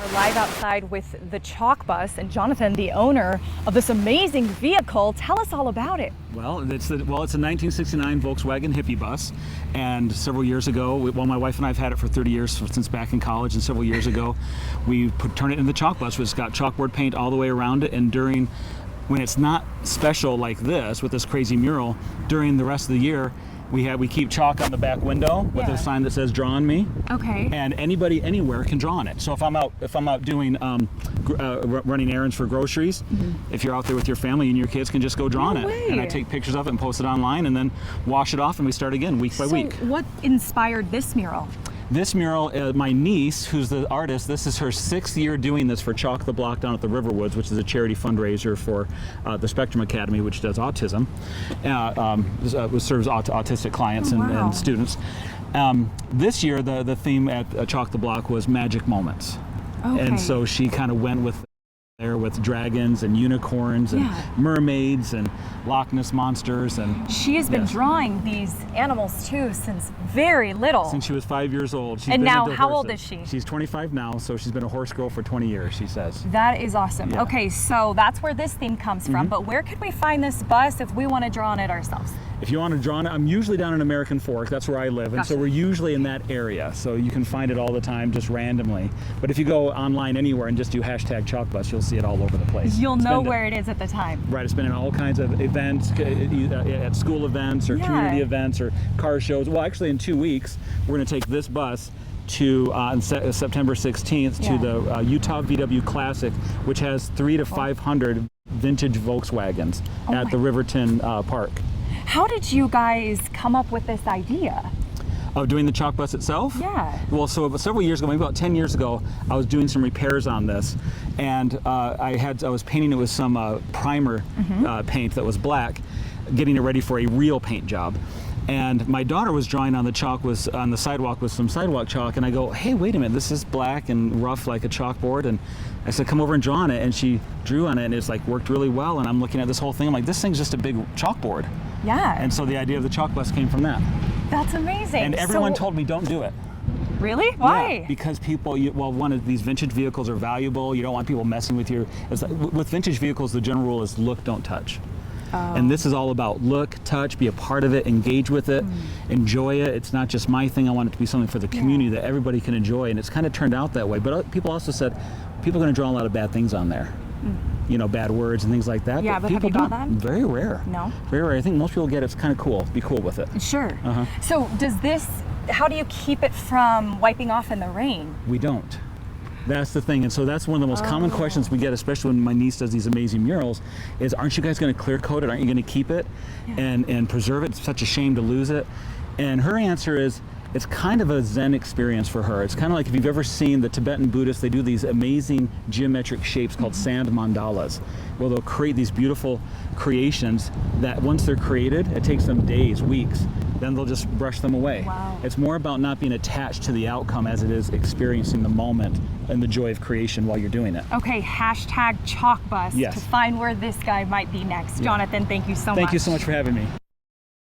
We're live outside with the Chalk Bus, and Jonathan, the owner of this amazing vehicle, tell us all about it. Well, it's a 1969 Volkswagen hippie bus, and several years ago, my wife and I have had it for 30 years, since back in college, and several years ago, we turned it into the Chalk Bus, which has got chalkboard paint all the way around it, and when it's not special like this, with this crazy mural, during the rest of the year, we keep chalk on the back window with a sign that says "Draw on Me." Okay. And anybody anywhere can draw on it. So if I'm out doing running errands for groceries, if you're out there with your family and your kids can just go draw on it. And I take pictures of it and post it online, and then wash it off, and we start again week by week. What inspired this mural? This mural, my niece, who's the artist, this is her 6th year doing this for Chalk the Block down at the Riverwoods, which is a charity fundraiser for the Spectrum Academy, which does autism, serves autistic clients and students. This year, the theme at Chalk the Block was magic moments. Okay. And so she kind of went with dragons and unicorns and mermaids and Loch Ness monsters, and she has been drawing these animals too since very little. Since she was 5 years old. And now, how old is she? She's 25 now, so she's been a horse girl for 20 years, she says. That is awesome. Yeah. Okay, so that's where this theme comes from, but where could we find this bus if we want to draw on it ourselves? If you want to draw on it, I'm usually down in American Fork, that's where I live, and so we're usually in that area, so you can find it all the time, just randomly. But if you go online anywhere and just do #ChalkBus, you'll see it all over the place. You'll know where it is at the time. Right, it's been in all kinds of events, at school events or community events or car shows. Well, actually in 2 weeks, we're going to take this bus to on September 16th to the Utah VW Classic, which has 300 to 500 vintage Volkswagens at the Riverton Park. How did you guys come up with this idea? Of doing the Chalk Bus itself? Yeah. Well, so several years ago, maybe about 10 years ago, I was doing some repairs on this, and I was painting it with some primer paint that was black, getting it ready for a real paint job. And my daughter was drawing on the sidewalk with some sidewalk chalk, and I go, hey, wait a minute, this is black and rough like a chalkboard, and I said, come over and draw on it, and she drew on it, and it's like worked really well, and I'm looking at this whole thing, I'm like, this thing's just a big chalkboard. Yeah. And so the idea of the Chalk Bus came from that. That's amazing. And everyone told me, don't do it. Really? Why? Yeah, because people, one of these vintage vehicles are valuable. You don't want people messing with with vintage vehicles, the general rule is look, don't touch. And this is all about look, touch, be a part of it, engage with it, enjoy it. It's not just my thing. I want it to be something for the community that everybody can enjoy. And it's kind of turned out that way. But people also said, people are going to draw a lot of bad things on there. You know, bad words and things like that. Yeah, but people have you drawn them? Very rare. No? Very rare. I think most people get it's kind of cool. Be cool with it. Sure. So how do you keep it from wiping off in the rain? We don't. That's the thing, and so that's one of the most common questions we get, especially when my niece does these amazing murals, is aren't you guys going to clear coat it? Aren't you going to keep it and preserve it? It's such a shame to lose it. And her answer is, it's kind of a Zen experience for her. It's kind of like if you've ever seen the Tibetan Buddhists, they do these amazing geometric shapes called sand mandalas, where they'll create these beautiful creations that once they're created, it takes them days, weeks, then they'll just brush them away. Wow. It's more about not being attached to the outcome as it is experiencing the moment and the joy of creation while you're doing it. Okay, #ChalkBus to find where this guy might be next. Jonathan, thank you so much. Thank you so much for having me.